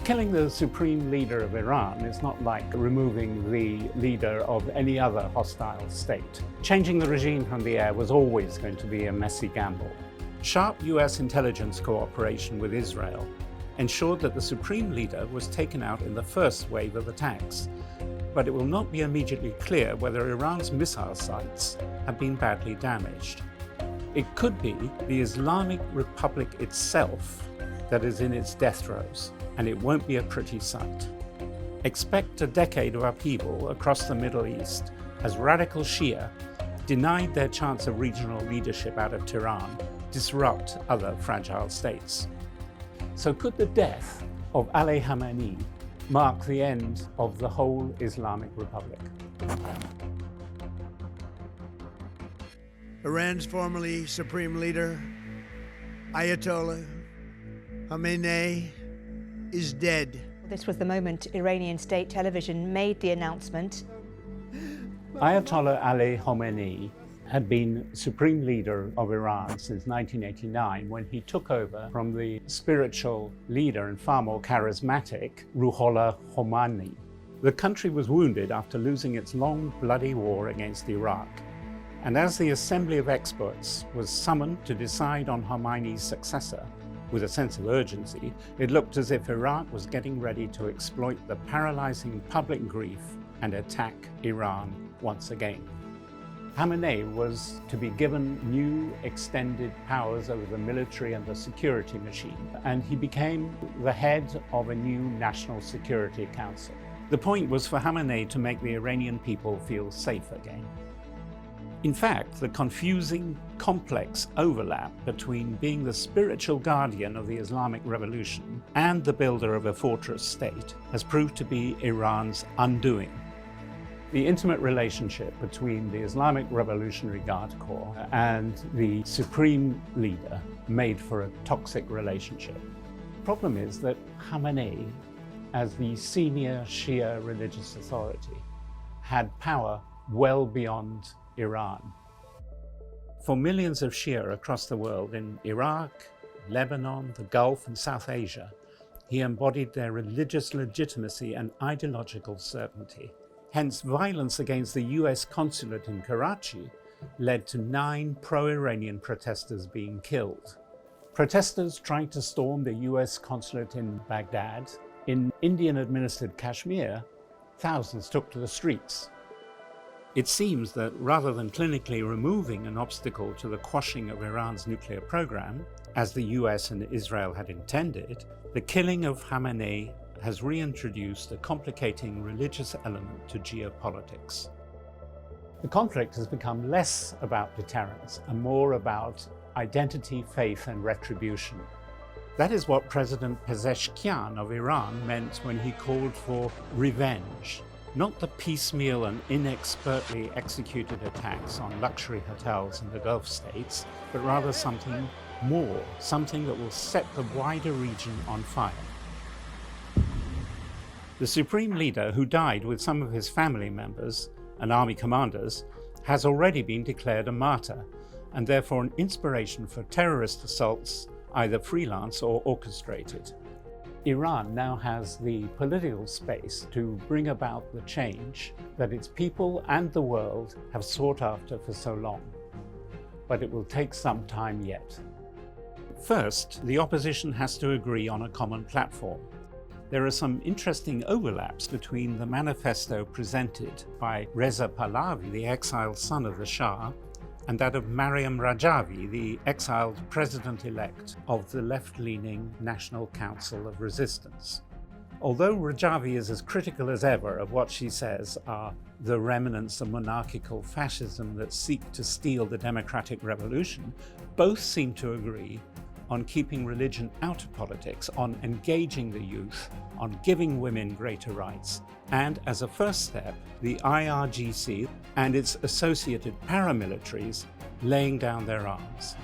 Killing the supreme leader of Iran is not like removing the leader of any other hostile state. Changing the regime from the air was always going to be a messy gamble. Sharp US intelligence cooperation with Israel ensured that the supreme leader was taken out in the first wave of attacks, but it will not be immediately clear whether Iran's missile sites have been badly damaged. It could be the Islamic Republic itself that is in its death throes, and it won't be a pretty sight. Expect a decade of upheaval across the Middle East as radical Shia, denied their chance of regional leadership out of Tehran, disrupt other fragile states. So could the death of Ali Khamenei mark the end of the whole Islamic Republic? Iran's formerly supreme leader, Ayatollah Khamenei, is dead. This was the moment Iranian state television made the announcement. Ayatollah Ali Khamenei had been supreme leader of Iran since 1989, when he took over from the spiritual leader and far more charismatic Ruhollah Khomeini. The country was wounded after losing its long, bloody war against Iraq. And as the Assembly of Experts was summoned to decide on Khomeini's successor, with a sense of urgency, it looked as if Iraq was getting ready to exploit the paralyzing public grief and attack Iran once again. Khamenei was to be given new extended powers over the military and the security machine, and he became the head of a new National Security Council. The point was for Khamenei to make the Iranian people feel safe again. In fact, the confusing, complex overlap between being the spiritual guardian of the Islamic Revolution and the builder of a fortress state has proved to be Iran's undoing. The intimate relationship between the Islamic Revolutionary Guard Corps and the supreme leader made for a toxic relationship. The problem is that Khamenei, as the senior Shia religious authority, had power well beyond Iran. For millions of Shia across the world, in Iraq, Lebanon, the Gulf, and South Asia, he embodied their religious legitimacy and ideological certainty. Hence, violence against the US consulate in Karachi led to 9 pro-Iranian protesters being killed. Protesters trying to storm the US consulate in Baghdad. In Indian-administered Kashmir, thousands took to the streets. It seems that rather than clinically removing an obstacle to the quashing of Iran's nuclear program, as the US and Israel had intended, the killing of Khamenei has reintroduced a complicating religious element to geopolitics. The conflict has become less about deterrence and more about identity, faith, and retribution. That is what President Pezeshkian of Iran meant when he called for revenge. Not the piecemeal and inexpertly executed attacks on luxury hotels in the Gulf states, but rather something more, something that will set the wider region on fire. The supreme leader, who died with some of his family members and army commanders, has already been declared a martyr, and therefore an inspiration for terrorist assaults, either freelance or orchestrated. Iran now has the political space to bring about the change that its people and the world have sought after for so long. But it will take some time yet. First, the opposition has to agree on a common platform. There are some interesting overlaps between the manifesto presented by Reza Pahlavi, the exiled son of the Shah, and that of Maryam Rajavi, the exiled president-elect of the left-leaning National Council of Resistance. Although Rajavi is as critical as ever of what she says are the remnants of monarchical fascism that seek to steal the democratic revolution, both seem to agree on keeping religion out of politics, on engaging the youth, on giving women greater rights, and as a first step, the IRGC and its associated paramilitaries laying down their arms.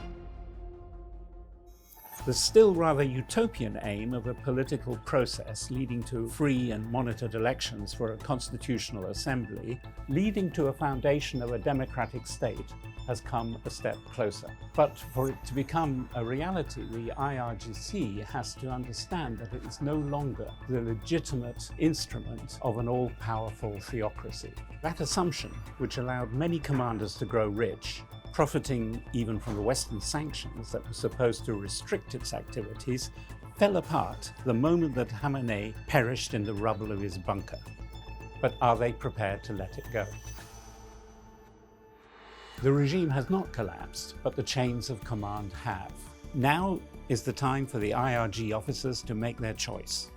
The still rather utopian aim of a political process leading to free and monitored elections for a constitutional assembly, leading to a foundation of a democratic state, has come a step closer. But for it to become a reality, the IRGC has to understand that it is no longer the legitimate instrument of an all-powerful theocracy. That assumption, which allowed many commanders to grow rich, profiting even from the Western sanctions that were supposed to restrict its activities, fell apart the moment that Khamenei perished in the rubble of his bunker. But are they prepared to let it go? The regime has not collapsed, but the chains of command have. Now is the time for the IRG officers to make their choice: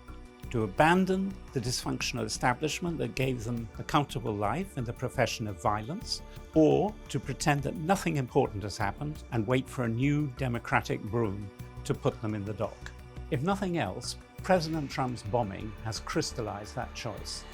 to abandon the dysfunctional establishment that gave them a comfortable life in the profession of violence, or to pretend that nothing important has happened and wait for a new democratic broom to put them in the dock. If nothing else, President Trump's bombing has crystallized that choice.